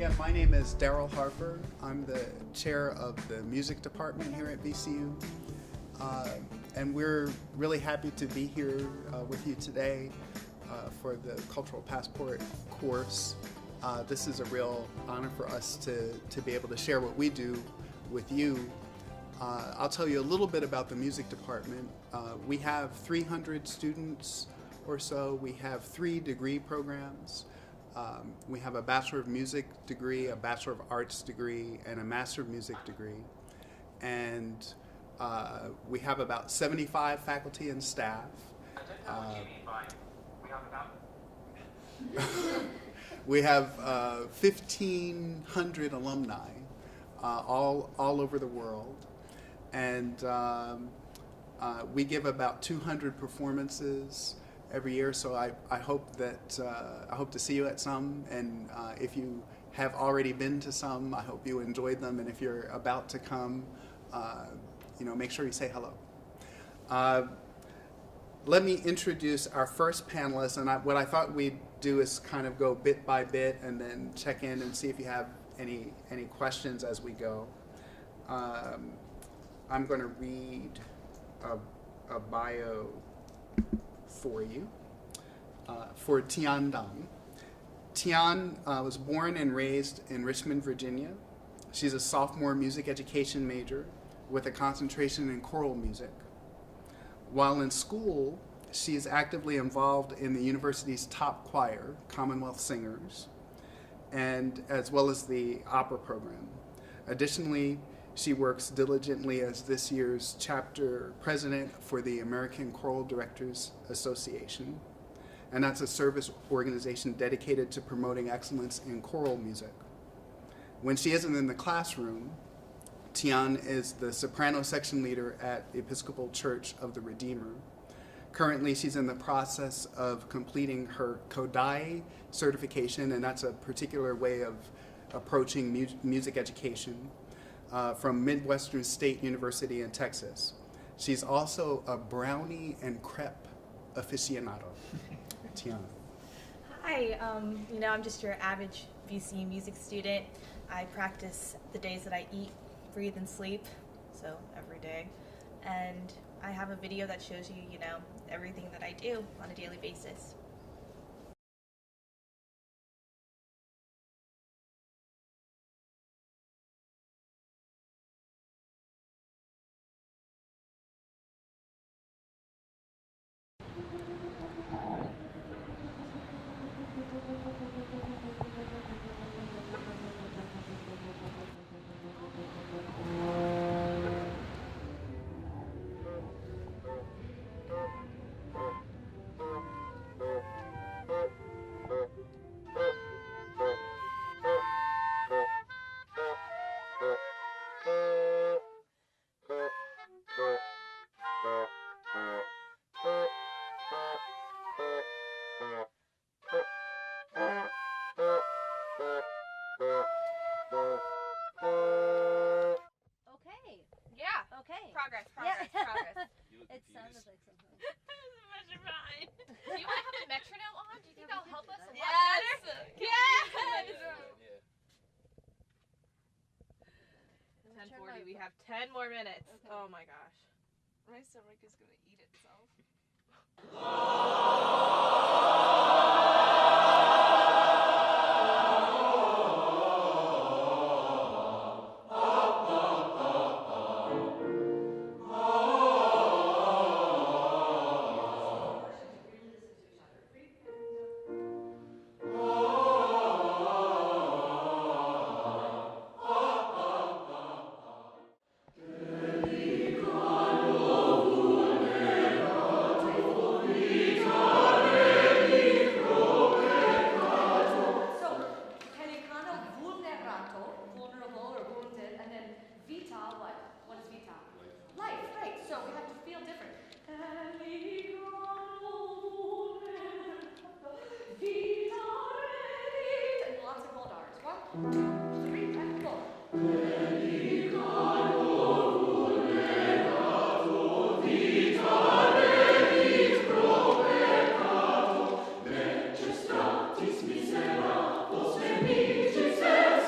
Yeah, my name is Darryl Harper. I'm the chair of the music department here at VCU. And we're really happy to be here with you today for the Cultural Passport course. This is a real honor for us to be able to share what we do with you. I'll tell you a little bit about the music department. We have 300 students or so. We have 3 degree programs. We have a Bachelor of Music degree, a Bachelor of Arts degree, and a Master of Music degree. And we have about 75 faculty and staff. I don't know what you mean by we have about. We have 1,500 alumni all over the world. And we give about 200 performances every year, so I hope that I hope to see you at some, and if you have already been to some, I hope you enjoyed them, and if you're about to come, make sure you say hello. Let me introduce our first panelist, and what I thought we'd do is kind of go bit by bit and then check in and see if you have any questions as we go. I'm going to read a bio for you, for Tian Dang. Tian was born and raised in Richmond, Virginia. She's a sophomore music education major with a concentration in choral music. While in school, she is actively involved in the university's top choir, Commonwealth Singers, and as well as the opera program. Additionally, she works diligently as this year's chapter president for the American Choral Directors Association, and that's a service organization dedicated to promoting excellence in choral music. When she isn't in the classroom, Tian is the soprano section leader at the Episcopal Church of the Redeemer. Currently, she's in the process of completing her Kodai certification, and that's a particular way of approaching music education. From Midwestern State University in Texas. She's also a brownie and crepe aficionado. Tiana. Hi, I'm just your average VCU music student. I practice the days that I eat, breathe, and sleep, so every day. And I have a video that shows you, everything that I do on a daily basis. Progress. It sounded like something. Measure mine. Do you want to have a metronome on? Do you think that'll help us a lot Yes. better? Yeah. 10:40. We have 10 more minutes. Okay. Oh my gosh. My stomach is gonna eat itself. Miseratus,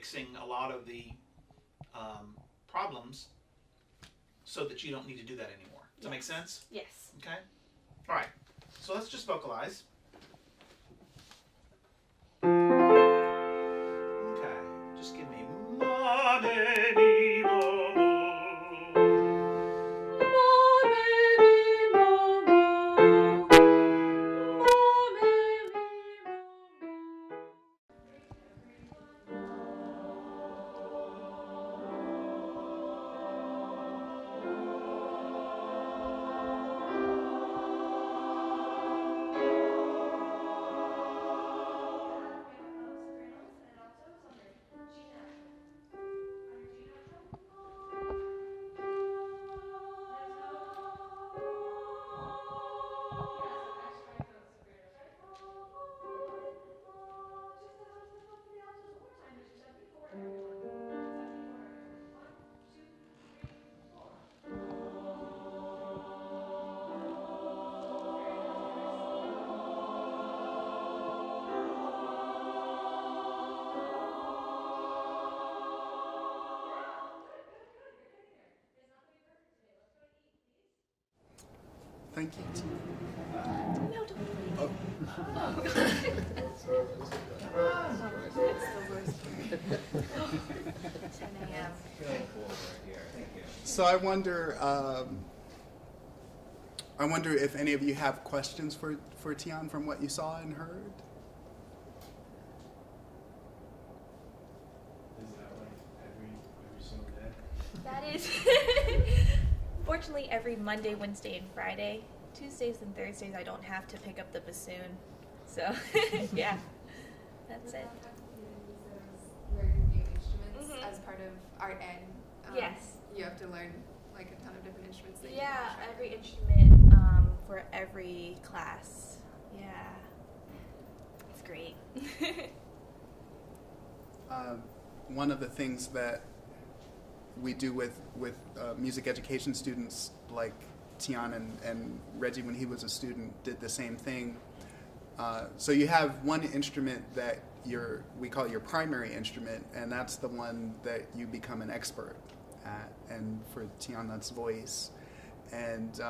fixing a lot of the problems so that you don't need to do that anymore. Does that make sense? Yes. Okay? All right. So let's just vocalize. Okay. Just give me ma, de, mi, mo, mo. Thank you. No, don't worry. Oh. It's the worst. 10 a.m. So I wonder if any of you have questions for Tian from what you saw and heard. Is that like every single day? That is, fortunately, every Monday, Wednesday, and Friday. Tuesdays and Thursdays, I don't have to pick up the bassoon. So, yeah, that's it. Learning new instruments Mhm. as part of art ed. Yes. You have to learn like a ton of different instruments. That you Yeah, can try. every instrument for every class. Yeah, it's great. One of the things that we do with music education students, like Tian and Reggie when he was a student did the same thing. So you have one instrument that we call your primary instrument, and that's the one that you become an expert at. And for Tian, that's voice. And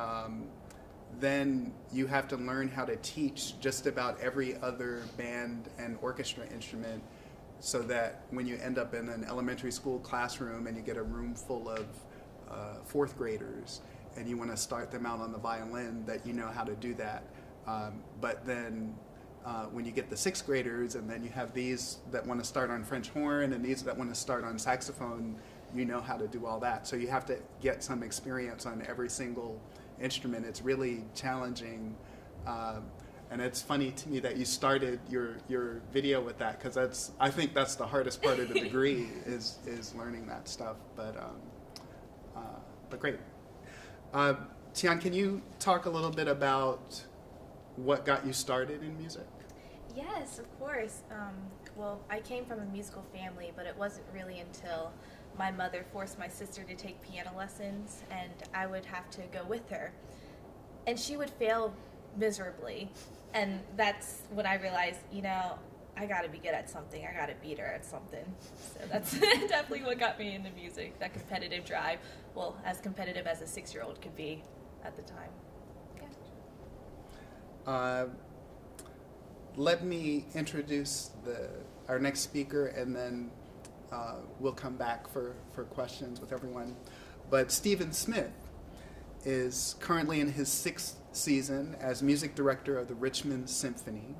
then you have to learn how to teach just about every other band and orchestra instrument, so that when you end up in an elementary school classroom and you get a room full of fourth graders and you want to start them out on the violin, that you know how to do that. But then when you get the sixth graders, and then you have these that want to start on French horn and these that want to start on saxophone, you know how to do all that. So you have to get some experience on every single instrument. It's really challenging. And it's funny to me that you started your video with that, because I think that's the hardest part of the degree is learning that stuff. But great. Tian, can you talk a little bit about what got you started in music? Yes, of course. Well, I came from a musical family, but it wasn't really until my mother forced my sister to take piano lessons, and I would have to go with her. And she would fail miserably. And that's when I realized, I gotta be good at something. I gotta beat her at something. So that's definitely what got me into music, that competitive drive. Well, as competitive as a 6-year-old could be at the time. Yeah. Let me introduce our next speaker, and then we'll come back for questions with everyone. But Stephen Smith is currently in his 6th season as music director of the Richmond Symphony.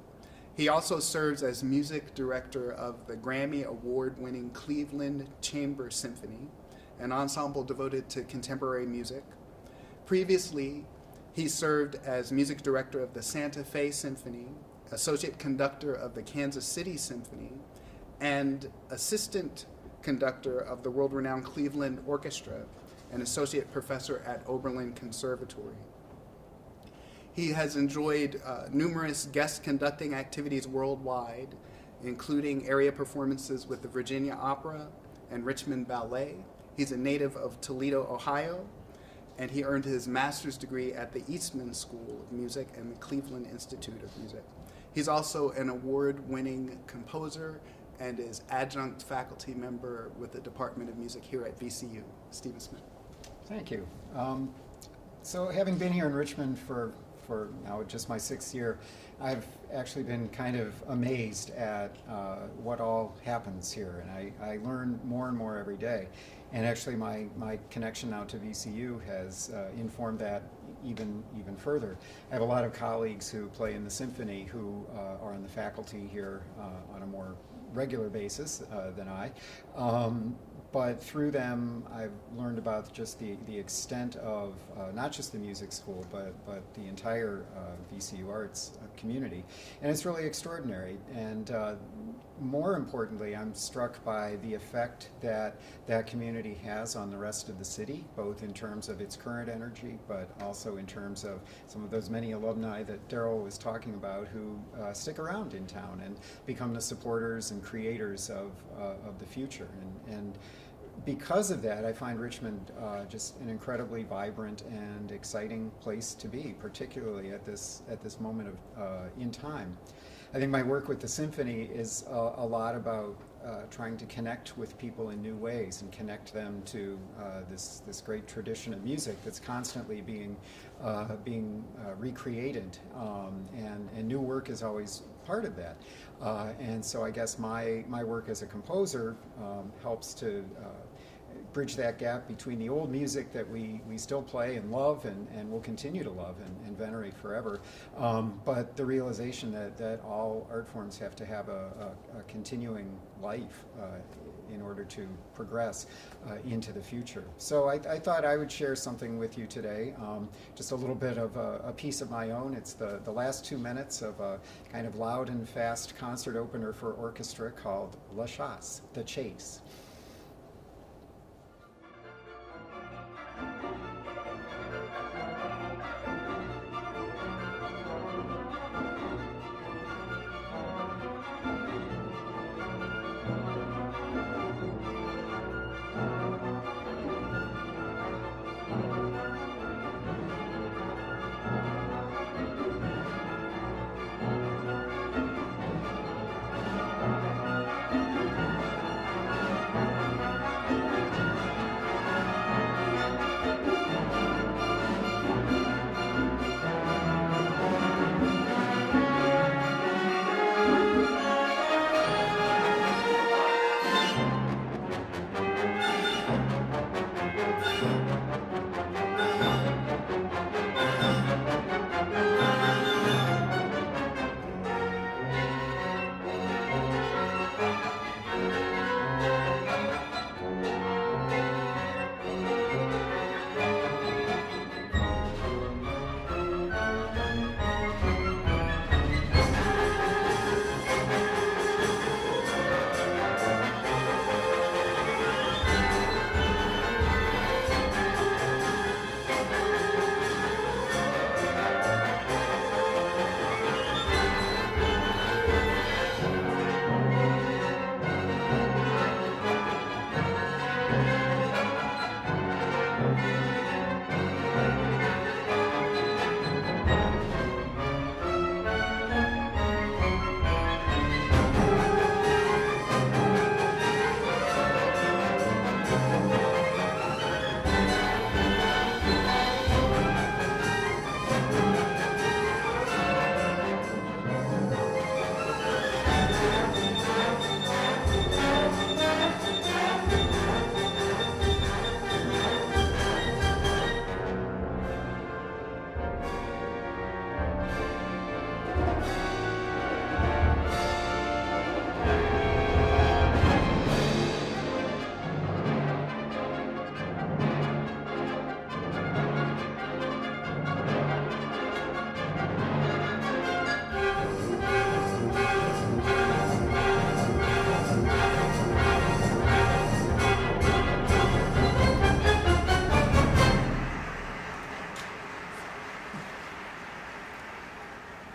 He also serves as music director of the Grammy Award-winning Cleveland Chamber Symphony, an ensemble devoted to contemporary music. Previously, he served as music director of the Santa Fe Symphony, associate conductor of the Kansas City Symphony, and assistant conductor of the world-renowned Cleveland Orchestra, and associate professor at Oberlin Conservatory. He has enjoyed numerous guest conducting activities worldwide, including area performances with the Virginia Opera and Richmond Ballet. He's a native of Toledo, Ohio, and he earned his master's degree at the Eastman School of Music and the Cleveland Institute of Music. He's also an award-winning composer, and is adjunct faculty member with the Department of Music here at VCU. Stephen Smith. Thank you. So having been here in Richmond for now just my 6th year, I've actually been kind of amazed at what all happens here, and I learn more and more every day. And actually my connection now to VCU has informed that even further. I have a lot of colleagues who play in the symphony who are on the faculty here on a more regular basis than I. But through them, I've learned about just the extent of not just the music school, but the entire VCU Arts community. And it's really extraordinary. And more importantly, I'm struck by the effect that that community has on the rest of the city, both in terms of its current energy, but also in terms of some of those many alumni that Darryl was talking about who stick around in town and become the supporters and creators of the future. And because of that, I find Richmond just an incredibly vibrant and exciting place to be, particularly at this moment of in time. I think my work with the symphony is a lot about trying to connect with people in new ways and connect them to this great tradition of music that's constantly being recreated, and new work is always part of that. And so I guess my work as a composer helps to bridge that gap between the old music that we still play and love and will continue to love and venerate forever, but the realization that all art forms have to have a continuing life in order to progress into the future. So I thought I would share something with you today, just a little bit of a piece of my own. It's the last 2 minutes of a kind of loud and fast concert opener for orchestra called La Chasse, The Chase.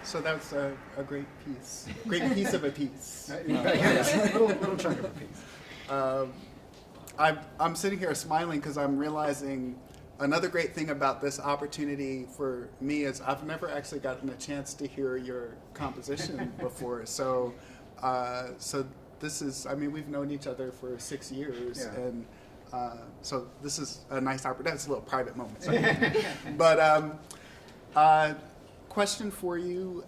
So that's a great piece of a piece. little chunk of a piece. I'm sitting here smiling because I'm realizing another great thing about this opportunity for me is I've never actually gotten a chance to hear your composition before. So this is, I mean, we've known each other for 6 years, Yeah. and so this is a nice opportunity. That's a little private moment. So. But question for you: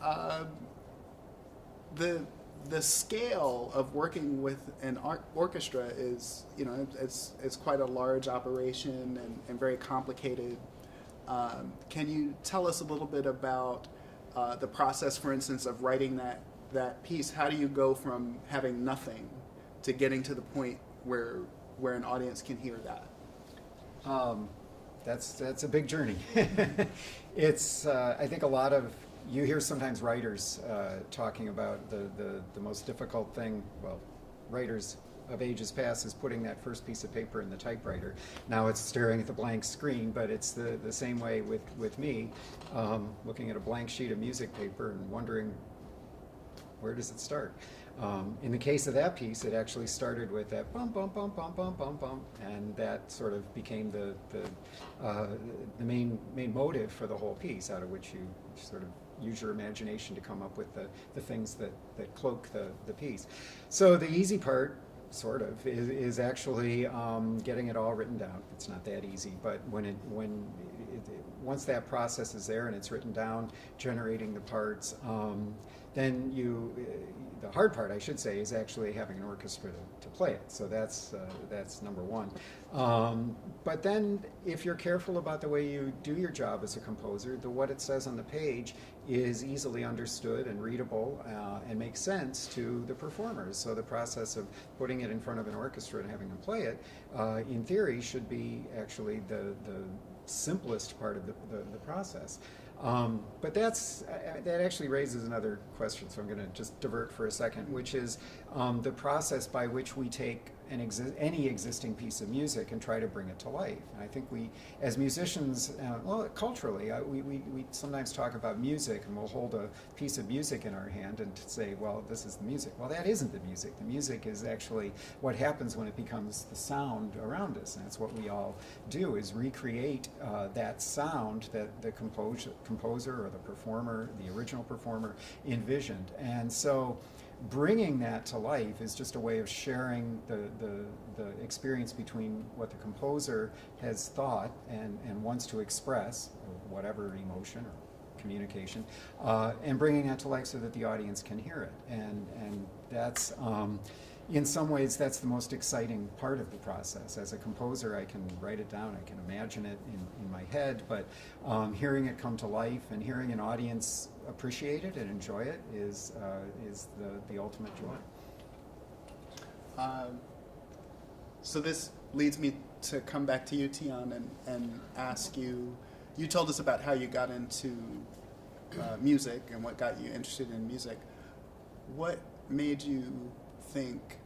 the scale of working with an orchestra is, you know, it's quite a large operation and very complicated. Can you tell us a little bit about the process, for instance, of writing that piece? How do you go from having nothing to getting to the point where an audience can hear that? That's a big journey. It's I think a lot of you hear sometimes writers talking about the most difficult thing. Well, writers of ages past is putting that first piece of paper in the typewriter. Now it's staring at the blank screen, but it's the same way with me, looking at a blank sheet of music paper and wondering, where does it start? In the case of that piece, it actually started with that bum bum bum bum bum bum bum, and that sort of became the main motive for the whole piece, out of which you sort of use your imagination to come up with the things that cloak the piece. So the easy part, sort of, is actually getting it all written down. It's not that easy, but once that process is there and it's written down, generating the parts, then the hard part, I should say, is actually having an orchestra to play it. So that's number one. But then, if you're careful about the way you do your job as a composer, what it says on the page is easily understood and readable and makes sense to the performers. So the process of putting it in front of an orchestra and having them play it, in theory, should be actually the simplest part of the process. But that actually raises another question, so I'm going to just divert for a second, which is the process by which we take any existing piece of music and try to bring it to life. And I think we, as musicians, well, culturally, we sometimes talk about music, and we'll hold a piece of music in our hand and say, well, this is the music. Well, that isn't the music. The music is actually what happens when it becomes the sound around us, and that's what we all do, is recreate that sound that the composer or the performer, the original performer, envisioned. And so bringing that to life is just a way of sharing the experience between what the composer has thought and wants to express, or whatever emotion or communication, and bringing that to life so that the audience can hear it. And that's, in some ways, that's the most exciting part of the process. As a composer, I can write it down, I can imagine it in my head, but hearing it come to life and hearing an audience appreciate it and enjoy it is the ultimate joy. So this leads me to come back to you, Tian, and ask you, you told us about how you got into music and what got you interested in music. What made you think,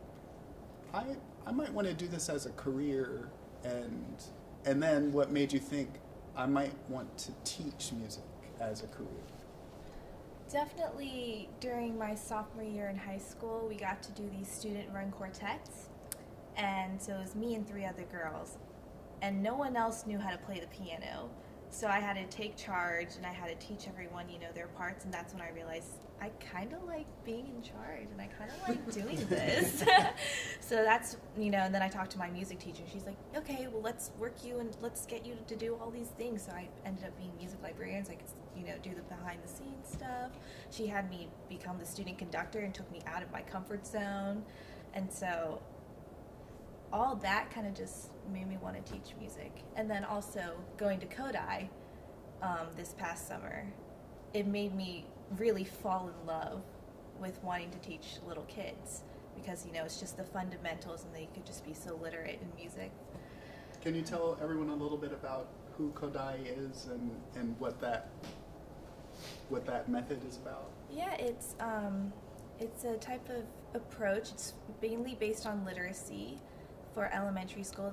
I might want to do this as a career, and then what made you think I might want to teach music as a career? Definitely during my sophomore year in high school, we got to do these student-run quartets, and so it was me and 3 other girls, and no one else knew how to play the piano. So I had to take charge, and I had to teach everyone, their parts, and that's when I realized I kind of like being in charge, and I kind of like doing this. So that's, and then I talked to my music teacher. She's like, okay, well, let's work you, and let's get you to do all these things. So I ended up being music librarian, so I could, do the behind-the-scenes stuff. She had me become the student conductor and took me out of my comfort zone. And so all that kind of just made me want to teach music. And then also going to Kodai this past summer, it made me really fall in love with wanting to teach little kids, because it's just the fundamentals, and they could just be so literate in music. Can you tell everyone a little bit about who Kodai is and what that method is about? Yeah, it's a type of approach. It's mainly based on literacy for elementary school.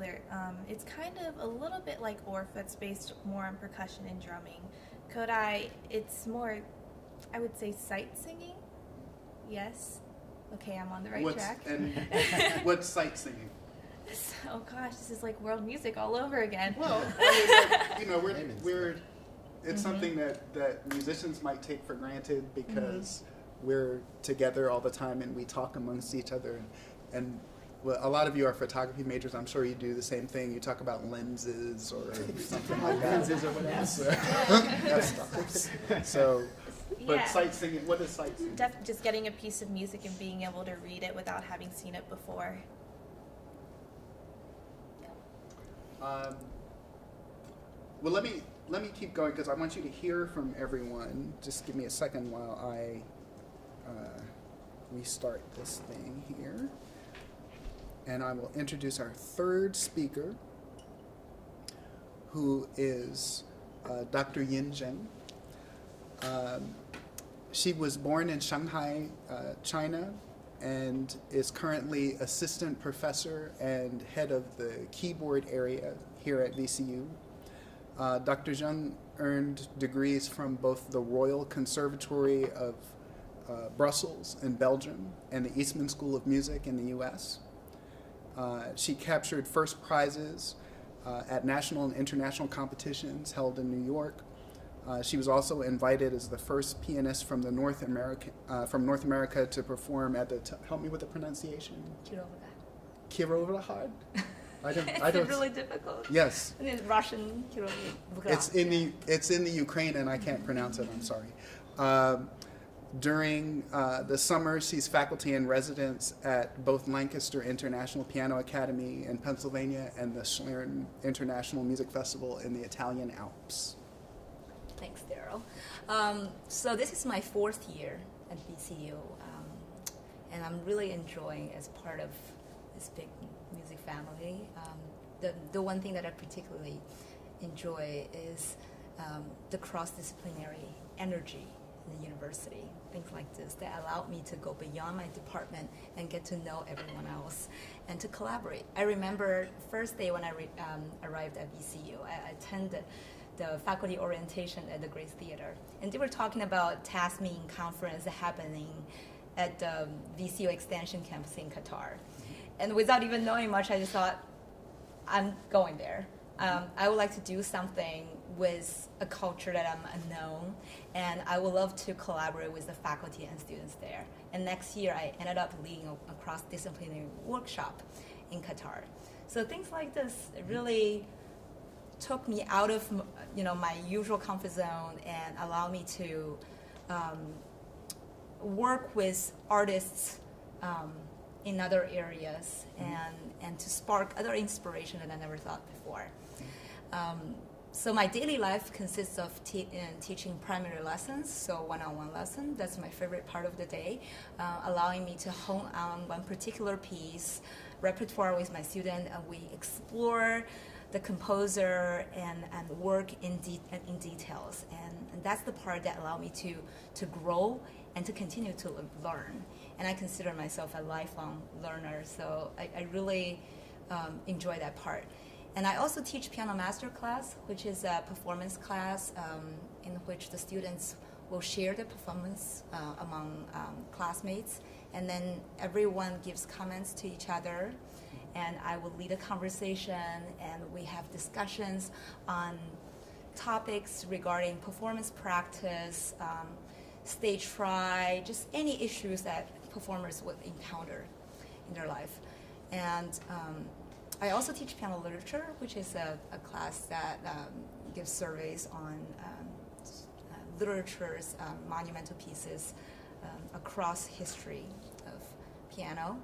It's kind of a little bit like Orff, that's based more on percussion and drumming. Kodai, it's more, I would say, sight singing. Yes. Okay, I'm on the right track. And what's sight singing? Oh gosh, this is like world music all over again. Well, we're it's something that musicians might take for granted because we're together all the time and we talk amongst each other. And well, a lot of you are photography majors. I'm sure you do the same thing. You talk about lenses or something like that. Lenses or whatever. So, that stuff. So, but Yeah. sight singing, what is sight singing? Just getting a piece of music and being able to read it without having seen it before. Well, let me keep going because I want you to hear from everyone. Just give me a second while I restart this thing here. And I will introduce our third speaker, who is Dr. Yin Zheng. She was born in Shanghai, China, and is currently assistant professor and head of the keyboard area here at VCU. Dr. Zheng earned degrees from both the Royal Conservatory of Brussels in Belgium and the Eastman School of Music in the US. She captured first prizes at national and international competitions held in New York. She was also invited as the first pianist from North America to perform at the help me with the pronunciation. Kirovarad. It's really difficult. Yes. And it's Russian Kirovarad. It's in the Ukraine and I can't pronounce it. I'm sorry. During the summer, she's faculty in residence at both Lancaster International Piano Academy in Pennsylvania and the Schlern International Music Festival in the Italian Alps. Thanks, Darryl. So this is my 4th year at VCU, and I'm really enjoying as part of this big music family. The one thing that I particularly enjoy is the cross-disciplinary energy in the university. Things like this that allowed me to go beyond my department and get to know everyone else and to collaborate. I remember the first day when I arrived at VCU, I attended the faculty orientation at the Grace Theater, and they were talking about TASMIN conference happening at the VCU Extension campus in Qatar. And without even knowing much, I just thought, I'm going there. I would like to do something with a culture that I'm unknown, and I would love to collaborate with the faculty and students there. And next year, I ended up leading a cross-disciplinary workshop in Qatar. So things like this really took me out of my usual comfort zone and allowed me to work with artists in other areas and to spark other inspiration that I never thought before. So my daily life consists of teaching primary lessons, so one-on-one lesson. That's my favorite part of the day, allowing me to hone on one particular piece, repertoire with my student, and we explore the composer and work in details. And that's the part that allowed me to grow and to continue to learn. And I consider myself a lifelong learner, so I really enjoy that part. And I also teach piano master class, which is a performance class in which the students will share the performance among classmates, and then everyone gives comments to each other, and I will lead a conversation, and we have discussions on topics regarding performance practice, stage fright, just any issues that performers would encounter in their life. And I also teach piano literature, which is a class that gives surveys on literature's monumental pieces across history of piano.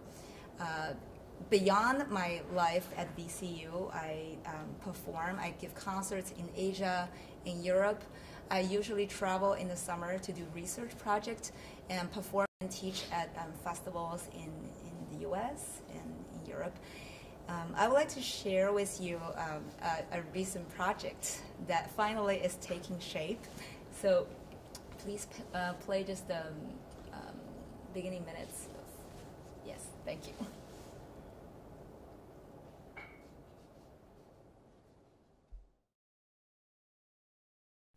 Beyond my life at VCU, I perform, I give concerts in Asia, in Europe. I usually travel in the summer to do research projects and perform and teach at festivals in the US and in Europe. I would like to share with you a recent project that finally is taking shape. So please play just the beginning minutes. Yes, thank you.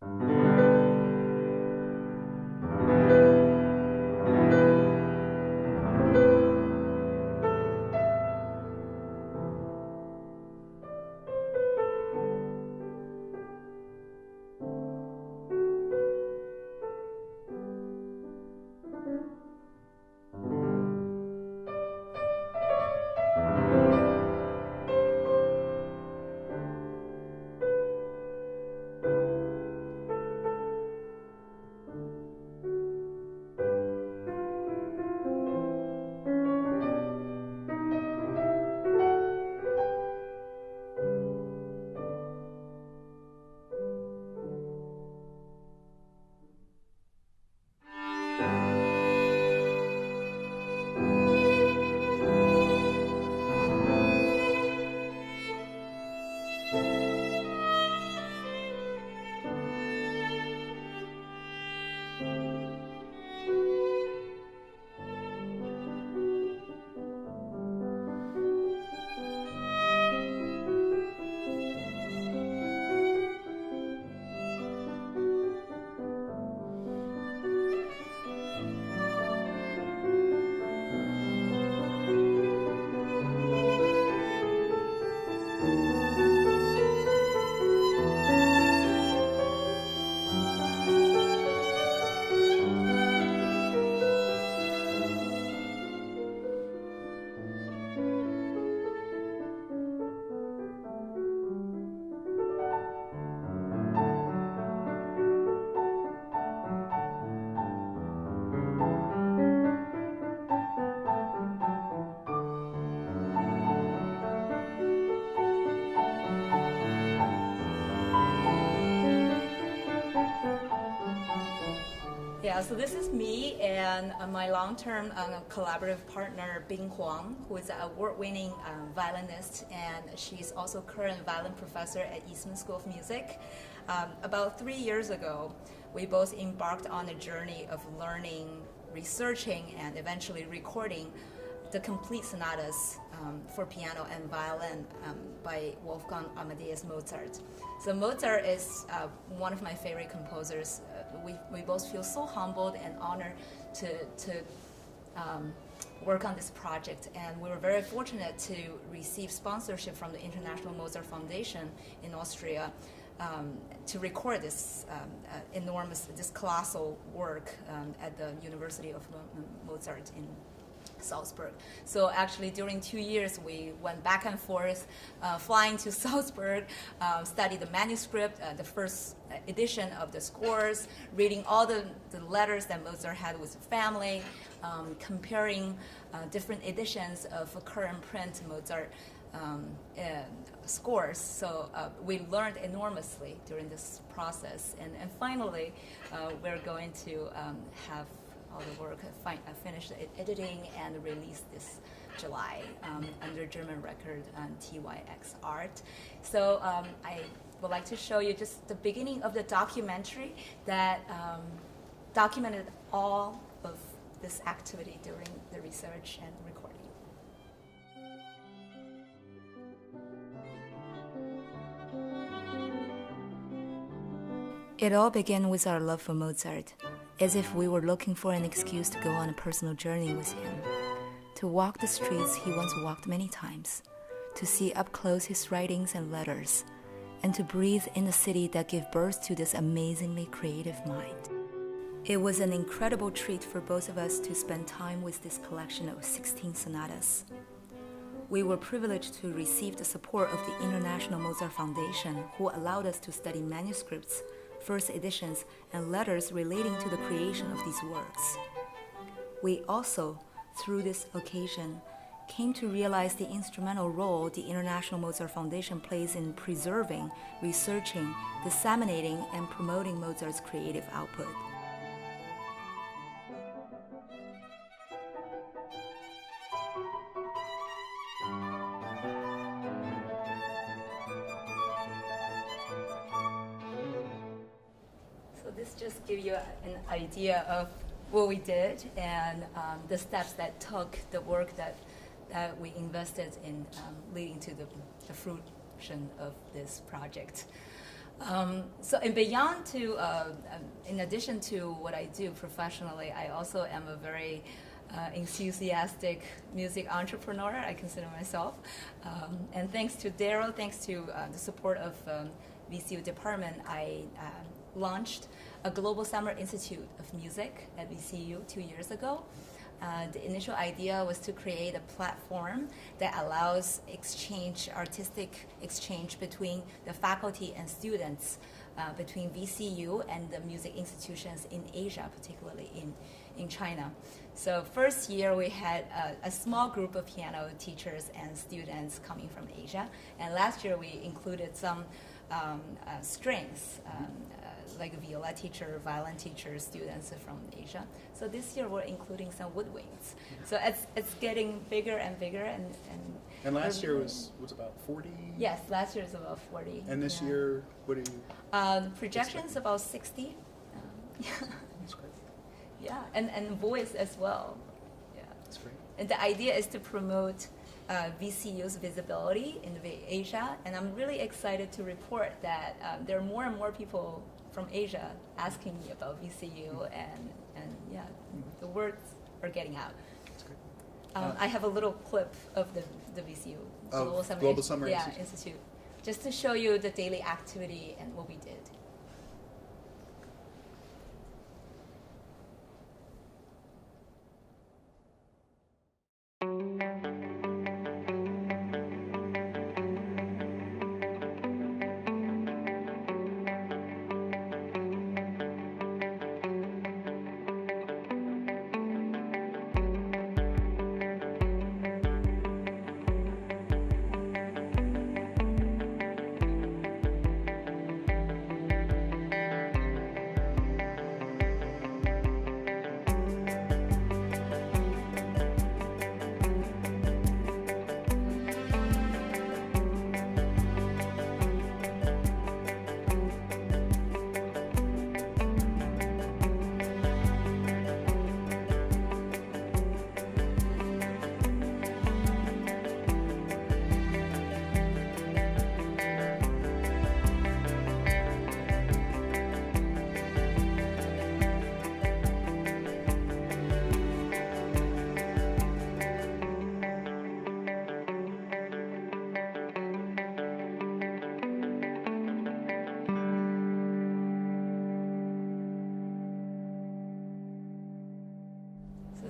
Thank you. Yeah, so this is me and my long-term collaborative partner, Bing Huang, who is an award-winning violinist, and she's also current violin professor at Eastman School of Music. About 3 years ago, we both embarked on a journey of learning, researching, and eventually recording the complete sonatas for piano and violin by Wolfgang Amadeus Mozart. So Mozart is one of my favorite composers. We both feel so humbled and honored to work on this project, and we were very fortunate to receive sponsorship from the International Mozart Foundation in Austria to record this this colossal work at the University of Mozart in Salzburg. So actually during 2 years we went back and forth, flying to Salzburg, studied the manuscript, the first edition of the scores, reading all the letters that Mozart had with the family, comparing different editions of current print Mozart scores. So we learned enormously during this process, and finally we're going to have all the work finished editing and released this July under German record TYX Art. So I would like to show you just the beginning of the documentary that documented all of this activity during the research and recording. It all began with our love for Mozart, as if we were looking for an excuse to go on a personal journey with him, to walk the streets he once walked many times, to see up close his writings and letters, and to breathe in the city that gave birth to this amazingly creative mind. It was an incredible treat for both of us to spend time with this collection of 16 sonatas. We were privileged to receive the support of the International Mozart Foundation, who allowed us to study manuscripts, first editions, and letters relating to the creation of these works. We also, through this occasion, came to realize the instrumental role the International Mozart Foundation plays in preserving, researching, disseminating, and promoting Mozart's creative output. This just gives you an idea of what we did and the steps that took the work that we invested in leading to the fruition of this project. So in beyond to, in addition to what I do professionally, I also am a very enthusiastic music entrepreneur, I consider myself. And thanks to Darryl, thanks to the support of VCU department, I launched a Global Summer Institute of Music at VCU 2 years ago. The initial idea was to create a platform that allows artistic exchange between the faculty and students, between VCU and the music institutions in Asia, particularly in China. So first year we had a small group of piano teachers and students coming from Asia, and last year we included some strings, like a viola teacher, violin teacher, students from Asia. So this year we're including some woodwinds. So it's getting bigger and bigger. And last year was about 40? Yes, last year was about 40. And this year, what are you? The projection's about 60. That's great. Yeah, and voice as well. Yeah. That's great. And the idea is to promote VCU's visibility in Asia, and I'm really excited to report that there are more and more people from Asia asking me about VCU, and yeah, the words are getting out. That's great. I have a little clip of the VCU Global Summer Institute, just to show you the daily activity and what we did.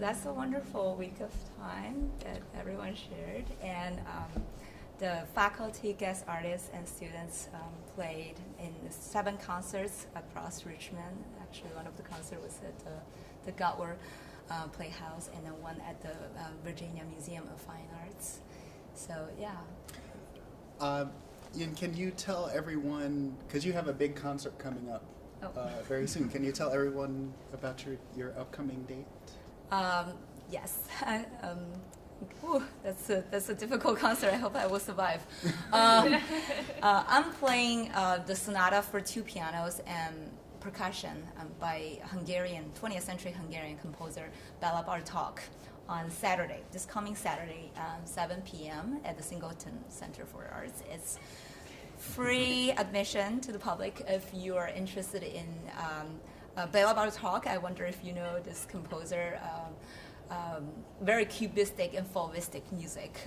that's a wonderful week of time that everyone shared. And the faculty, guest artists, and students played in 7 concerts across Richmond. Actually, one of the concerts was at the Gower Playhouse, and then one at the Virginia Museum of Fine Arts. So, yeah. Ian, can you tell everyone, because you have a big concert coming up very soon, can you tell everyone about your upcoming date? Yes. That's a difficult concert. I hope I will survive. I'm playing the sonata for 2 pianos and percussion by 20th century Hungarian composer Bela Bartók on Saturday, this coming Saturday, 7 p.m. at the Singleton Center for Arts. It's free admission to the public if you are interested in Bela Bartók. I wonder if you know this composer. Very cubistic and fauvistic music,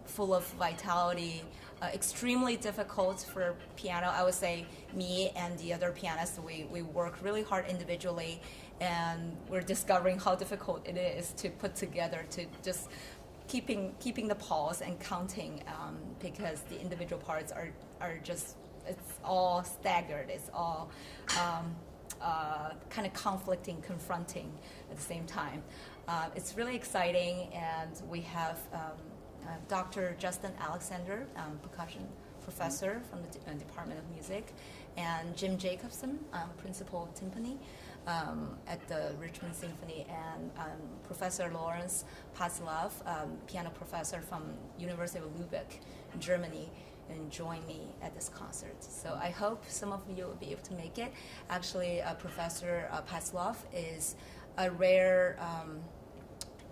full of vitality, extremely difficult for piano. I would say me and the other pianists, we work really hard individually, and we're discovering how difficult it is to put together, to just keeping the pulse and counting, because the individual parts are just, it's all staggered, it's all kind of conflicting, confronting at the same time. It's really exciting, and we have Dr. Justin Alexander, percussion professor from the Department of Music, and Jim Jacobson, principal timpani at the Richmond Symphony, and Professor Lawrence Paslov, piano professor from University of Lübeck, Germany, and join me at this concert. So I hope some of you will be able to make it. Actually, Professor Paslov is a rare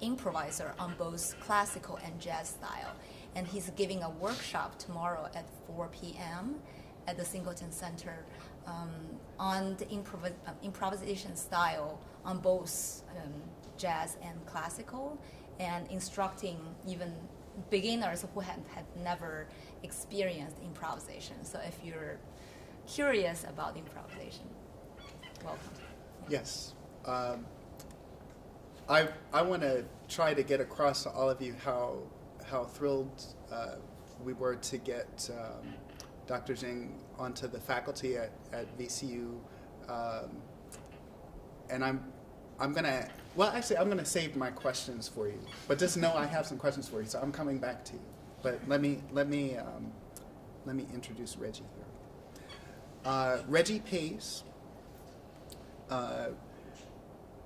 improviser on both classical and jazz style, and he's giving a workshop tomorrow at 4 p.m. at the Singleton Center on the improvisation style on both jazz and classical, and instructing even beginners who had never experienced improvisation. So if you're curious about improvisation, welcome. Yes. I want to try to get across to all of you how thrilled we were to get Dr. Zhang onto the faculty at VCU, and I'm gonna save my questions for you. But just know I have some questions for you, so I'm coming back to you. But let me introduce Reggie here. Reggie Pace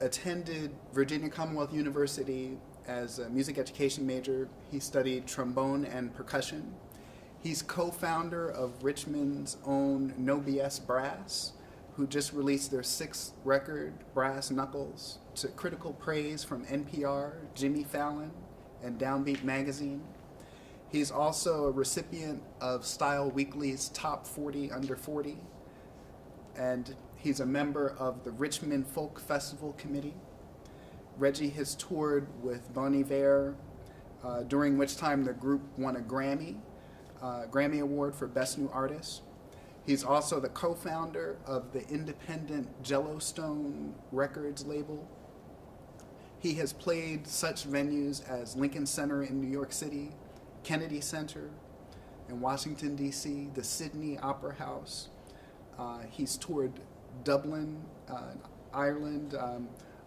attended Virginia Commonwealth University as a music education major. He studied trombone and percussion. He's co-founder of Richmond's own No BS Brass, who just released their 6th record, Brass Knuckles, to critical praise from NPR, Jimmy Fallon, and Downbeat Magazine. He's also a recipient of Style Weekly's Top 40 Under 40, and he's a member of the Richmond Folk Festival Committee. Reggie has toured with Bon Iver, during which time the group won a Grammy Award for Best New Artist. He's also the co-founder of the independent Jellostone Records label. He has played such venues as Lincoln Center in New York City, Kennedy Center in Washington, D.C., the Sydney Opera House. He's toured Dublin, Ireland,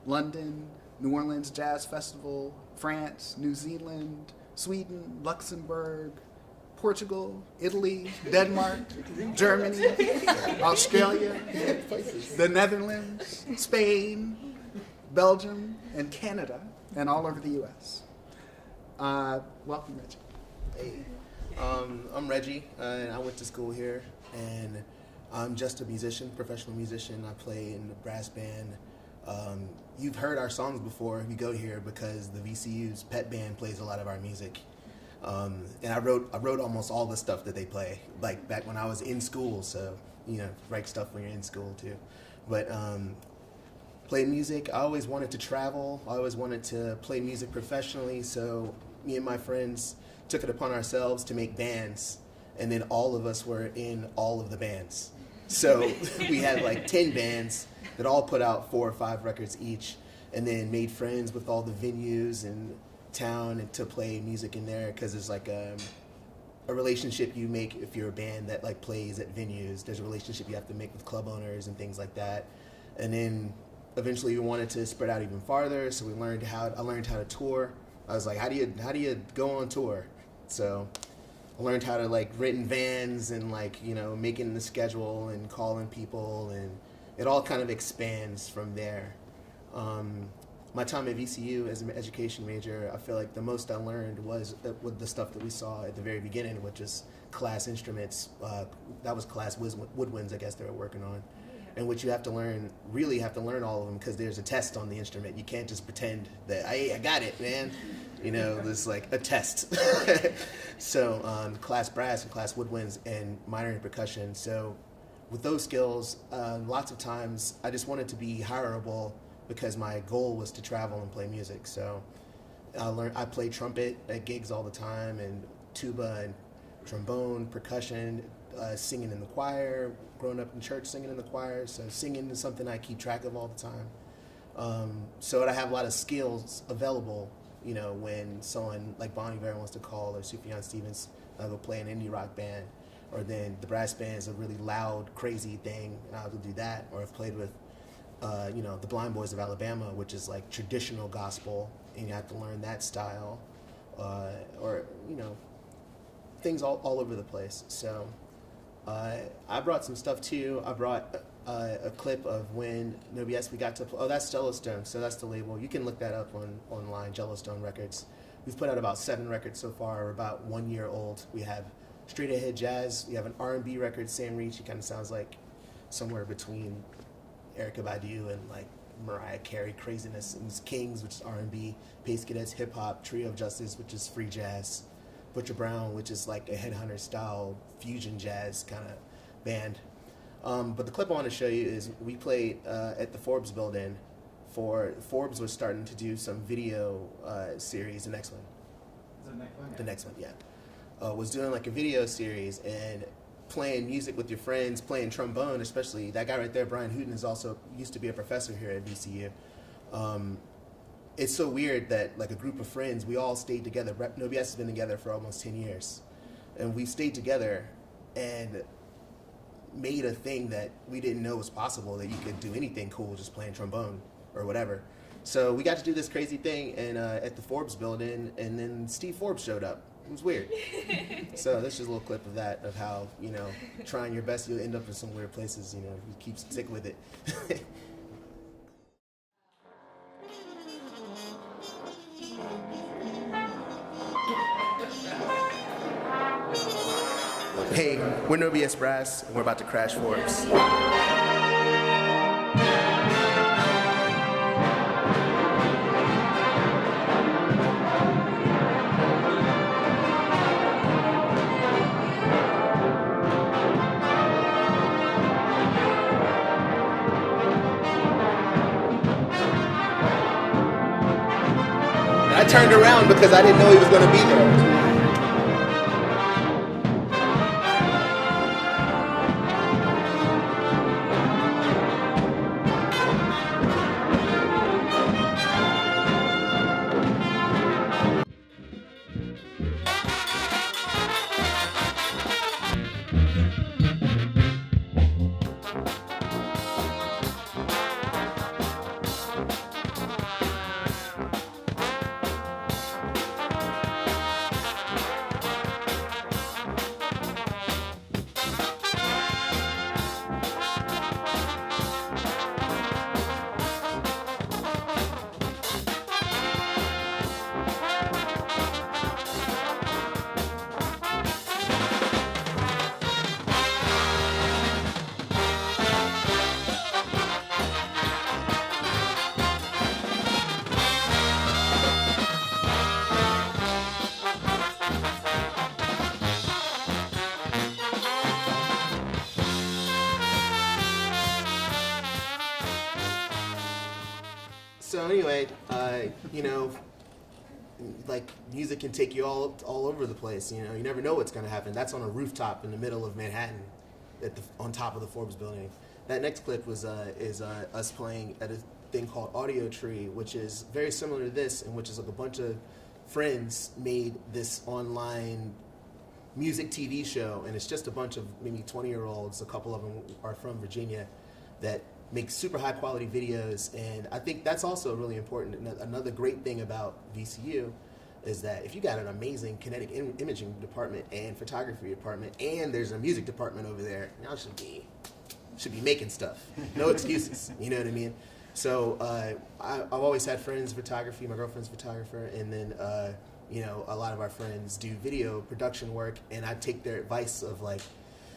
London, New Orleans Jazz Festival, France, New Zealand, Sweden, Luxembourg, Portugal, Italy, Denmark, Germany, Australia, the Netherlands, Spain, Belgium, and Canada, and all over the U.S. Welcome, Reggie. Hey, I'm Reggie, and I went to school here, and I'm just a musician, professional musician. I play in the brass band. You've heard our songs before if you go here, because the VCU's pet band plays a lot of our music. And I wrote almost all the stuff that they play, like back when I was in school. So, write stuff when you're in school too. But play music. I always wanted to travel. I always wanted to play music professionally. So me and my friends took it upon ourselves to make bands, and then all of us were in all of the bands. So we had like 10 bands that all put out 4 or 5 records each. and then made friends with all the venues in town and to play music in there, because there's like a relationship you make if you're a band that like plays at venues. There's a relationship you have to make with club owners and things like that. And then eventually we wanted to spread out even farther, so I learned how to tour. I was like, how do you go on tour? So I learned how to like rent in vans and like, you know, making the schedule and calling people, and it all kind of expands from there. My time at VCU as an education major, I feel like the most I learned was with the stuff that we saw at the very beginning, which is class instruments. That was class woodwinds, I guess they were working on, in which you have to learn all of them, because there's a test on the instrument. You can't just pretend that I got it, man. You know, there's like a test. So class brass and class woodwinds and minor in percussion. So with those skills, lots of times I just wanted to be hireable, because my goal was to travel and play music. So I play trumpet at gigs all the time, and tuba and trombone, percussion, singing in the choir, growing up in church singing in the choir. So singing is something I keep track of all the time. So I have a lot of skills available, you know, when someone like Bon Iver wants to call, or Sufjan Stevens go play an indie rock band, or then the brass band is a really loud, crazy thing, and I'll do that. Or I've played with you know, the Blind Boys of Alabama, which is like traditional gospel, and you have to learn that style, or, you know, things all over the place. So I brought some stuff too. I brought a clip of when No BS we got to play. Oh, that's Jellostone, so that's the label. You can look that up online, Jellostone Records. We've put out about 7 records so far. We're about 1 year old. We have straight ahead jazz. We have an R&B record, Sam Reach. He kind of sounds like somewhere between Erykah Badu and like Mariah Carey craziness. And Kings, which is R&B, Pace Cadets, hip hop, Trio of Justice, which is free jazz, Butcher Brown, which is like a Headhunter style fusion jazz kind of band. But the clip I want to show you is we played at the Forbes building. Forbes was starting to do some video series. The next one. Is it the next one? The next one, yeah. Was doing like a video series and playing music with your friends, playing trombone, especially. That guy right there, Brian Hooten, is also used to be a professor here at VCU. It's so weird that like a group of friends, we all stayed together. No BS has been together for almost 10 years. And we stayed together and made a thing that we didn't know was possible, that you could do anything cool just playing trombone or whatever. So we got to do this crazy thing and at the Forbes building, and then Steve Forbes showed up. It was weird. So this is a little clip of that, of how, you know, trying your best, you'll end up in some weird places, you know, you keep stick with it. Hey, we're No BS Brass, and we're about to crash Forbes. I turned around because I didn't know he was going to be there. So anyway, you know, like music can take you all over the place. You know, you never know what's going to happen. That's on a rooftop in the middle of Manhattan. on top of the Forbes building. That next clip was is us playing at a thing called Audio Tree, which is very similar to this, in which is like a bunch of friends made this online music TV show, and it's just a bunch of maybe 20-year-olds, a couple of them are from Virginia, that make super high quality videos. And I think that's also really important. Another great thing about VCU is that if you got an amazing kinetic imaging department and photography department, and there's a music department over there, y'all should be making stuff. No excuses, you know what I mean? So I've always had friends in photography. My girlfriend's a photographer, and then you know, a lot of our friends do video production work, and I take their advice of like,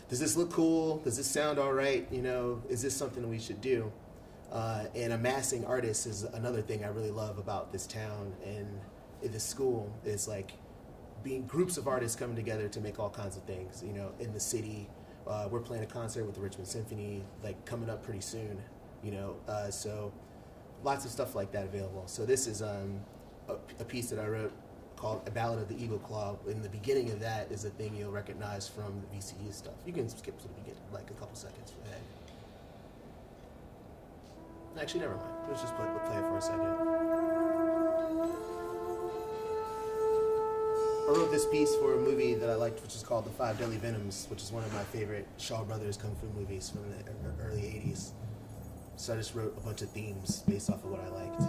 does this look cool? Does this sound all right? You know, is this something we should do? And amassing artists is another thing I really love about this town and this school, is like being groups of artists coming together to make all kinds of things. You know, in the city, we're playing a concert with the Richmond Symphony, like coming up pretty soon. You know, so lots of stuff like that available. So this is a piece that I wrote called A Ballad of the Eagle Claw. In the beginning of that is a thing you'll recognize from the VCU stuff. You can skip to the beginning, like a couple seconds ahead. Actually, never mind. Let's just play it for a second. I wrote this piece for a movie that I liked, which is called The Five Deadly Venoms, which is one of my favorite Shaw Brothers kung fu movies from the early 80s. So I just wrote a bunch of themes based off of what I liked.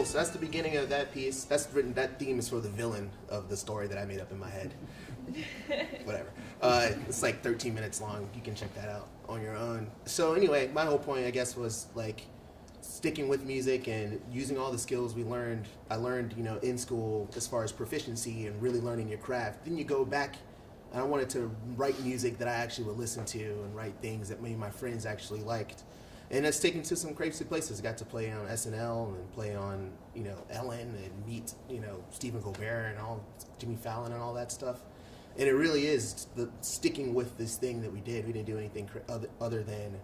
So that's the beginning of that piece. That's written. That theme is for the villain of the story that I made up in my head. Whatever. It's like 13 minutes long. You can check that out on your own. So anyway, my whole point, I guess, was like sticking with music and using all the skills I learned, you know, in school as far as proficiency and really learning your craft. Then you go back, and I wanted to write music that I actually would listen to and write things that maybe my friends actually liked. and it's taken to some crazy places. Got to play on SNL and play on, Ellen and meet, Stephen Colbert and all Jimmy Fallon and all that stuff. And it really is sticking with this thing that we did. We didn't do anything other than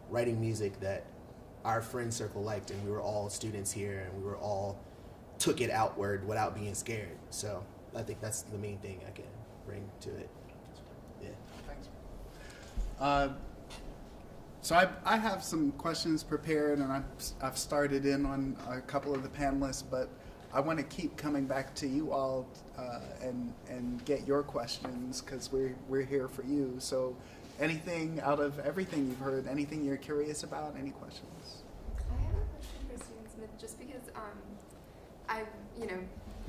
writing music that our friend circle liked, and we were all students here, and we were all took it outward without being scared. So I think that's the main thing I can bring to it. Yeah. Thanks. So I have some questions prepared, and I've started in on a couple of the panelists, but I want to keep coming back to you all and get your questions, because we're here for you. So anything out of everything you've heard, anything you're curious about, any questions? I have a question for Student Smith, just because I've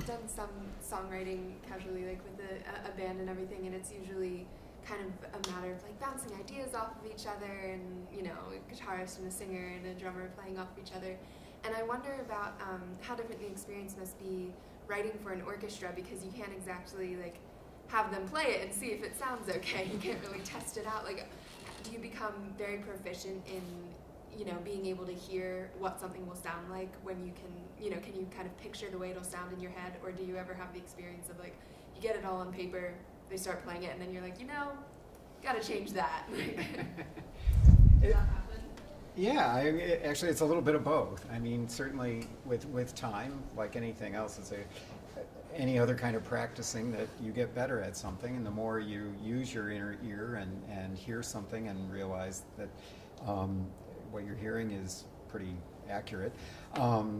done some songwriting casually, like with a band and everything, and it's usually kind of a matter of like bouncing ideas off of each other, and a guitarist and a singer and a drummer playing off of each other. And I wonder about how different the experience must be writing for an orchestra, because you can't exactly like have them play it and see if it sounds okay. You can't really test it out. Like, do you become very proficient in being able to hear what something will sound like when you can you kind of picture the way it'll sound in your head, or do you ever have the experience of like you get it all on paper, they start playing it, and then you're like, gotta change that? Does that happen? Yeah, actually, it's a little bit of both. I mean, certainly with time, like anything else, any other kind of practicing, that you get better at something, and the more you use your inner ear and hear something and realize that what you're hearing is pretty accurate,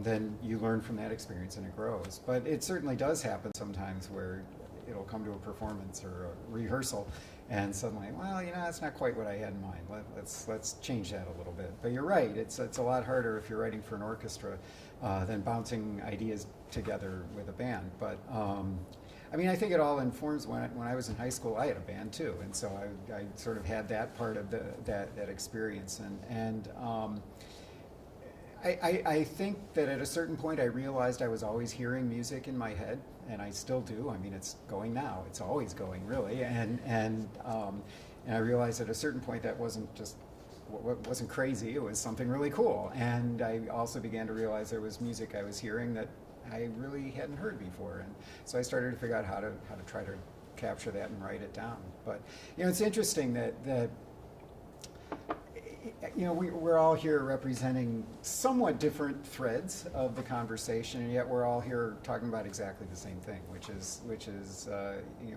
then you learn from that experience and it grows. But it certainly does happen sometimes where it'll come to a performance or a rehearsal, and suddenly, well, that's not quite what I had in mind. Let's change that a little bit. But you're right; it's a lot harder if you're writing for an orchestra than bouncing ideas together with a band. But I mean, I think it all informs. When I was in high school, I had a band too, and so I sort of had that part of that experience, and I think that at a certain point I realized I was always hearing music in my head, and I still do. I mean, it's going now. It's always going, really. And I realized at a certain point that wasn't crazy. It was something really cool. And I also began to realize there was music I was hearing that I really hadn't heard before. And so I started to figure out how to try to capture that and write it down. But it's interesting that we're all here representing somewhat different threads of the conversation, and yet we're all here talking about exactly the same thing, which is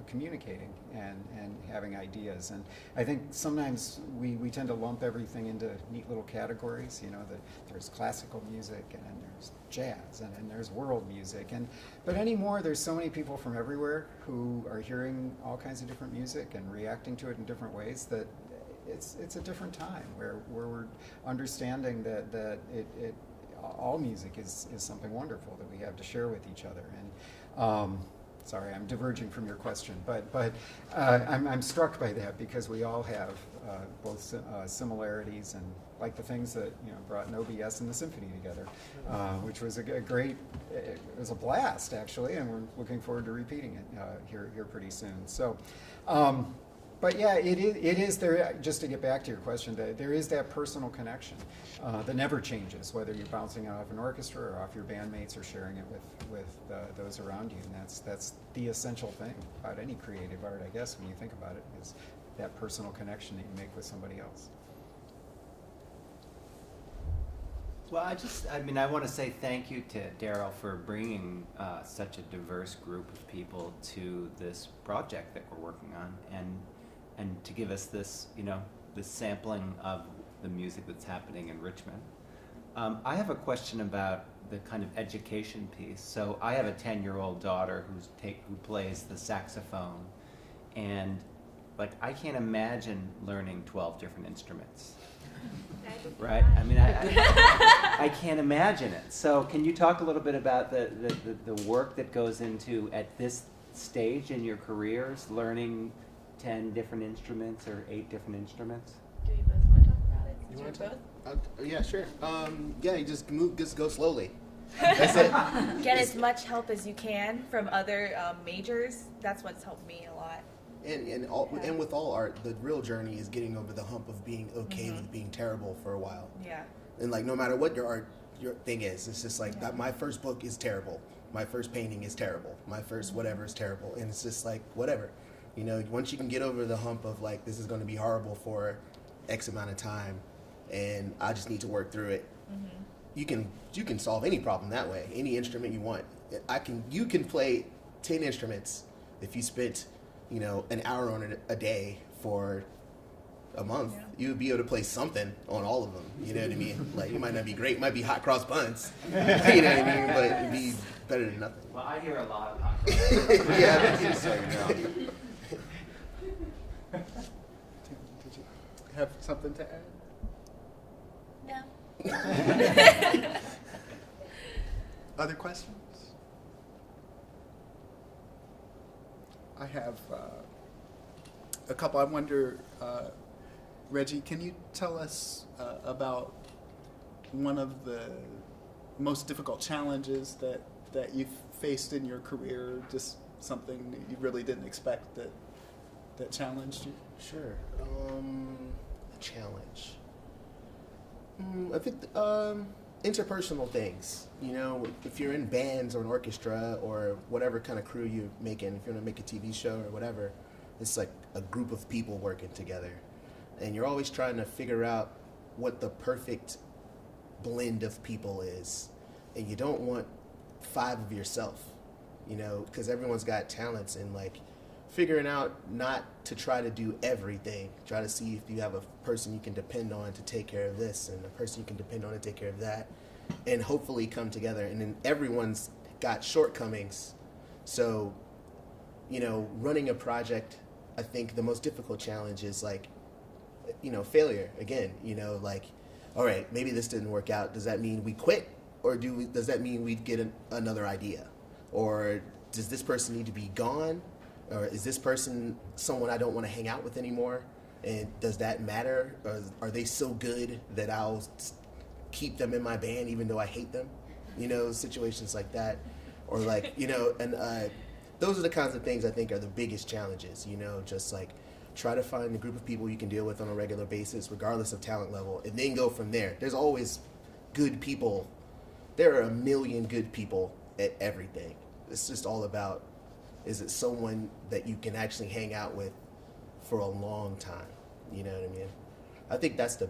communicating and having ideas. And I think sometimes we tend to lump everything into neat little categories. That there's classical music, and then there's jazz, and then there's world music. But anymore, there's so many people from everywhere who are hearing all kinds of different music and reacting to it in different ways, that it's a different time where we're understanding that all music is something wonderful that we have to share with each other. And sorry, I'm diverging from your question, but I'm struck by that, because we all have both similarities, and like the things that brought No BS and the symphony together, which was it was a blast actually, and we're looking forward to repeating it here pretty soon. So. But yeah, it is there. Just to get back to your question, there is that personal connection that never changes, whether you're bouncing it off an orchestra or off your bandmates or sharing it with those around you. And that's the essential thing about any creative art, I guess, when you think about it, is that personal connection that you make with somebody else. Well, I want to say thank you to Darryl for bringing such a diverse group of people to this project that we're working on, and to give us this, this sampling of the music that's happening in Richmond. I have a question about the kind of education piece. So I have a 10-year-old daughter who plays the saxophone, and I can't imagine learning 12 different instruments. Right? I mean, I can't imagine it. So can you talk a little bit about the work that goes into, at this stage in your careers, learning 10 different instruments or 8 different instruments? Do you both want to talk about it? You Since want you're to both? Yeah, sure. You just go slowly. That's it. Get as much help as you can from other majors. That's what's helped me a lot. And with all art, the real journey is getting over the hump of being okay with being terrible for a while. Yeah. And like no matter what your thing is, it's just like that. My first book is terrible. My first painting is terrible. My first whatever is terrible, and it's just like whatever. You know, once you can get over the hump of like this is going to be horrible for X amount of time, and I just need to work through it. Mm-hmm. You can solve any problem that way. Any instrument you want, you can play 10 instruments if you spent, you know, an hour on it a day for a month. Yeah. You would be able to play something on all of them. You know what I mean? Like it might not be great, it might be hot cross buns. You know what I mean? But it'd be better than nothing. Well, I hear a lot of hot cross buns. Yeah, just so you know. Did you have something to add? No. Other questions? I have a couple. I wonder, Reggie, can you tell us about one of the most difficult challenges that you've faced in your career? Just something that you really didn't expect that challenged you? Sure. A challenge. I think interpersonal things. You know, if you're in bands or an orchestra or whatever kind of crew you're making, if you're gonna make a TV show or whatever, it's like a group of people working together, and you're always trying to figure out what the perfect blend of people is, and you don't want 5 of yourself, you know, because everyone's got talents, and like figuring out not to try to do everything. Try to see if you have a person you can depend on to take care of this and a person you can depend on to take care of that, and hopefully come together. And then everyone's got shortcomings. So, you know, running a project, I think the most difficult challenge is like, you know, failure. Again, you know, like, all right, maybe this didn't work out. Does that mean we quit? Or does that mean we get another idea? Or does this person need to be gone? Or is this person someone I don't want to hang out with anymore? And does that matter? Or are they so good that I'll keep them in my band even though I hate them? You know, situations like that. Or like, you know, and those are the kinds of things I think are the biggest challenges, you know, just like try to find a group of people you can deal with on a regular basis, regardless of talent level, and then go from there. There's always good people. There are a million good people at everything. It's just all about, is it someone that you can actually hang out with for a long time? You know what I mean? I think that's the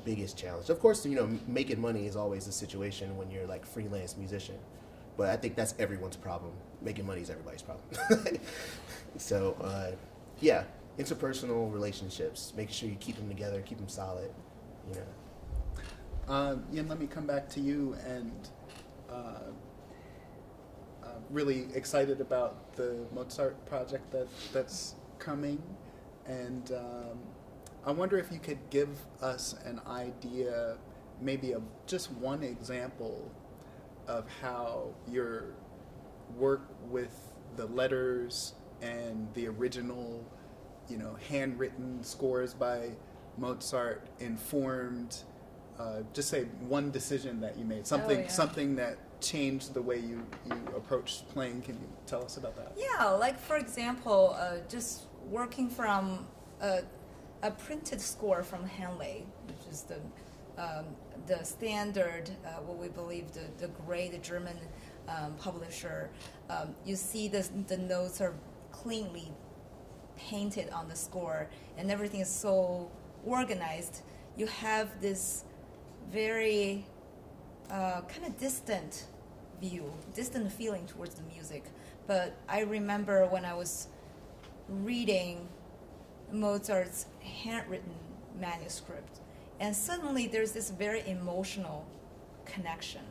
biggest challenge. Of course, you know, making money is always a situation when you're like freelance musician, but I think that's everyone's problem. Making money is everybody's problem. So, yeah, interpersonal relationships, making sure you keep them together, keep them solid, you know. Ian, let me come back to you, and really excited about the Mozart project that's coming, and I wonder if you could give us an idea, maybe of just one example of how your work with the letters and the original, you know, handwritten scores by Mozart informed, just say one decision that you made, something that changed the way you approached playing. Can you tell us about that? Yeah, like for example, just working from a printed score from Henley, which is the standard, what we believe the great German publisher. You see the notes are cleanly painted on the score, and everything is so organized. You have this very kind of distant feeling towards the music. But I remember when I was reading Mozart's handwritten manuscript, and suddenly there's this very emotional connection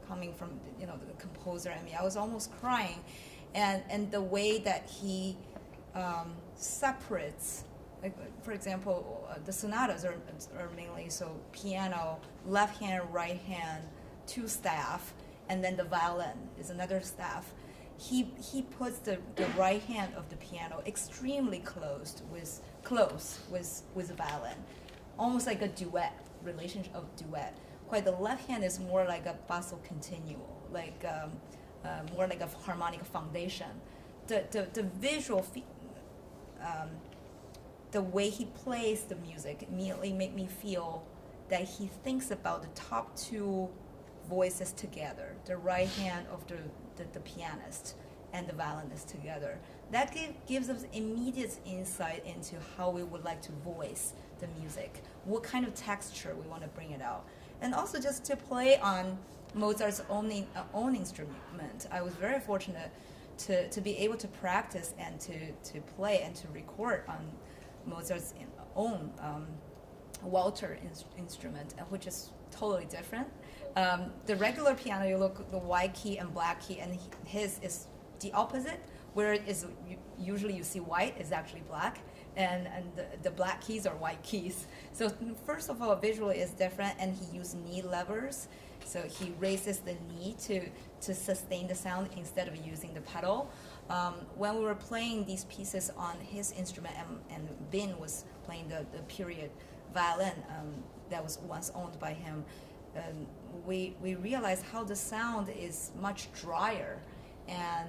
coming from, you know, the composer. I mean, I was almost crying, and the way that he separates, like, for example, the sonatas are mainly so piano, left hand, right hand, 2 staff, and then the violin is another staff. He puts the right hand of the piano extremely close with the violin, almost like a duet, relationship of duet. While the left hand is more like a basso continuo, like more like a harmonic foundation. The visual, the way he plays the music immediately made me feel that he thinks about the top two voices together, the right hand of the pianist and the violinist together. That gives us immediate insight into how we would like to voice the music, what kind of texture we want to bring it out. And also just to play on Mozart's own instrument. I was very fortunate to be able to practice and to play and to record on Mozart's own Walter instrument, which is totally different. The regular piano, you look the white key and black key, and his is the opposite, where it is usually you see white is actually black, and the black keys are white keys. So first of all, visually is different, and he used knee levers. So he raises the knee to sustain the sound instead of using the pedal. When we were playing these pieces on his instrument, and Bin was playing the period violin that was once owned by him, we realized how the sound is much drier and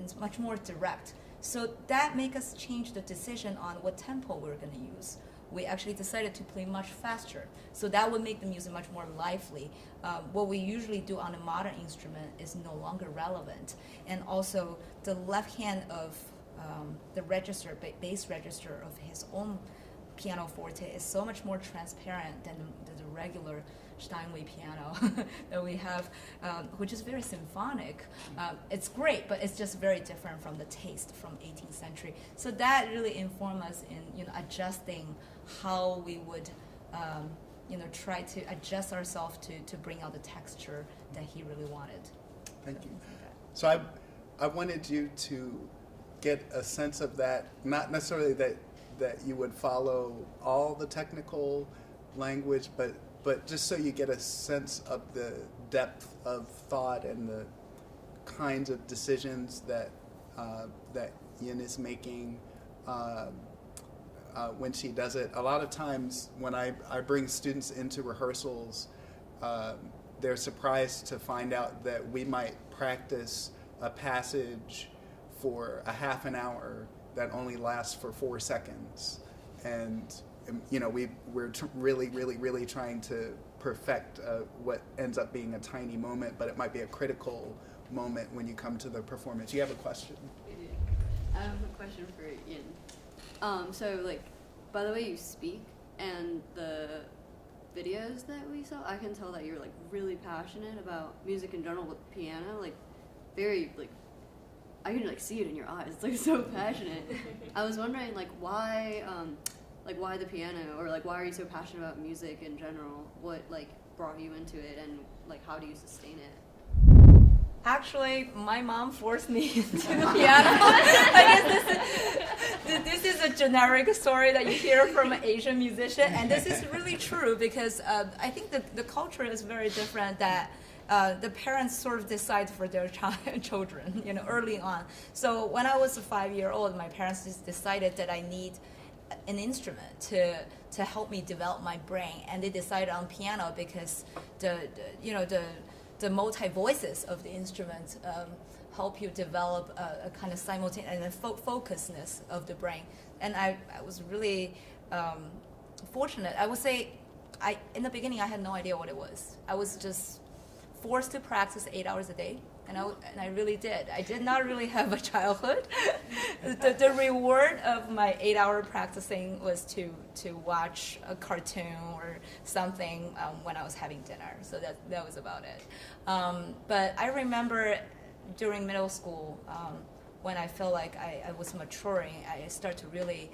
it's much more direct. So that made us change the decision on what tempo we're going to use. We actually decided to play much faster. So that would make the music much more lively. What we usually do on a modern instrument is no longer relevant. And also the left hand of the register, bass register of his own pianoforte is so much more transparent than the regular Steinway piano that we have, which is very symphonic. It's great, but it's just very different from the taste from 18th century. So that really informed us in adjusting how we would try to adjust ourselves to bring out the texture that he really wanted. Thank you. So I wanted you to get a sense of that, not necessarily that you would follow all the technical language, but just so you get a sense of the depth of thought and the kinds of decisions that Yin is making when she does it. A lot of times when I bring students into rehearsals, they're surprised to find out that we might practice a passage for a half an hour that only lasts for 4 seconds. And we're really trying to perfect what ends up being a tiny moment, but it might be a critical moment when you come to the performance. You have a question? I have a question for Yin. So, by the way you speak and the videos that we saw, I can tell that you're really passionate about music in general with piano. Very I can see it in your eyes. It's so passionate. I was wondering why the piano, or why are you so passionate about music in general? What brought you into it, and how do you sustain it? Actually, my mom forced me into the piano. I guess this is a generic story that you hear from an Asian musician, and this is really true because I think that the culture is very different, that the parents sort of decide for their children, early on. So when I was 5-year-old, my parents just decided that I need an instrument to help me develop my brain, and they decided on piano because the multi voices of the instrument help you develop a kind of simultaneous and focusedness of the brain. And I was really fortunate. I would say in the beginning I had no idea what it was. I was just forced to practice 8 hours a day, and I really did. I did not really have a childhood. The reward of my 8-hour practicing was to watch a cartoon or something when I was having dinner. So that was about it. But I remember during middle school, when I felt like I was maturing, I started to really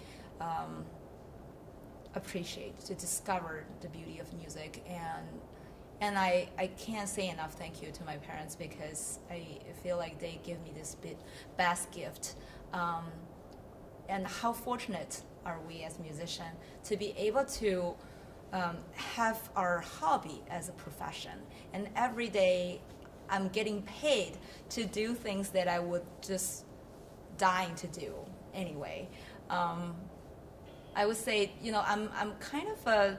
appreciate, to discover the beauty of music. And I can't say enough thank you to my parents, because I feel like they give me this best gift. And how fortunate are we as musicians to be able to have our hobby as a profession. And every day I'm getting paid to do things that I would just dying to do anyway. I would say, I'm kind of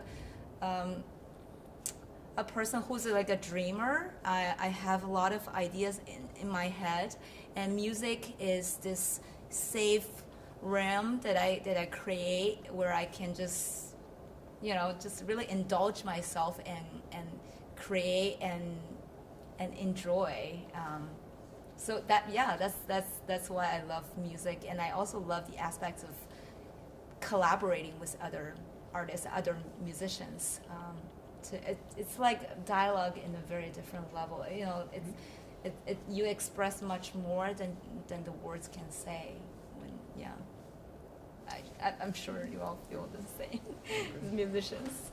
a person who's a dreamer. I have a lot of ideas in my head, and music is this safe realm that I create where I can just just really indulge myself and create and enjoy. So that's why I love music, and I also love the aspects of collaborating with other artists, other musicians. It's like dialogue in a very different level. You express much more than the words can say. I'm sure you all feel the same as musicians.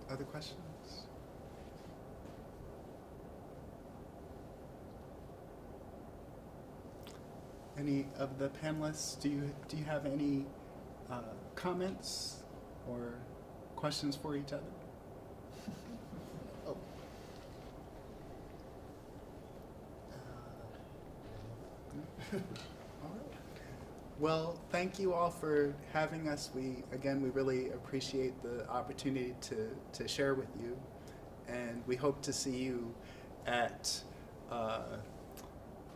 Other questions? Any of the panelists, do you have any comments or questions for each other? Oh. All right. Well, thank you all for having us. We really appreciate the opportunity to share with you, and we hope to see you at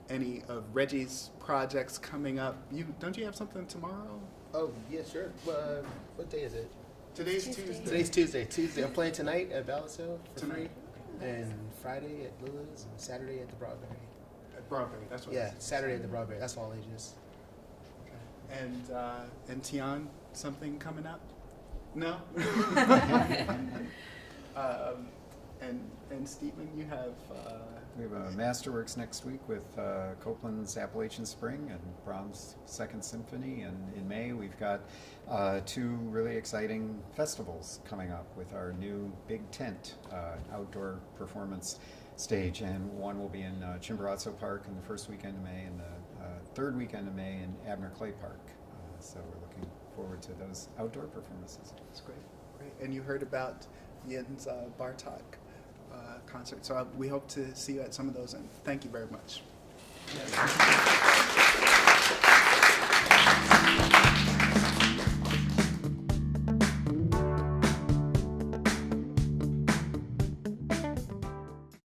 any of Reggie's projects coming up. Don't you have something tomorrow? Oh, yeah, sure. What day is it? Today's Tuesday. Today's Tuesday. Tuesday. I'm playing tonight at Ballas Hill for Tonight. free, and Friday at Lila's, and Saturday at the Broadberry. At Broadberry, that's what. Yeah, Saturday at the Broadberry. That's all ages. And Tian, something coming up? No. And Stephen, you have. We have a Masterworks next week with Copeland's Appalachian Spring and Brahms' Second Symphony, and in May we've got 2 really exciting festivals coming up with our new Big Tent outdoor performance stage, and one will be in Chimborazo Park in the first weekend of May, and the third weekend of May in Abner Clay Park. So we're looking forward to those outdoor performances. That's great. And you heard about Jens Bartok concert. So we hope to see you at some of those, and thank you very much.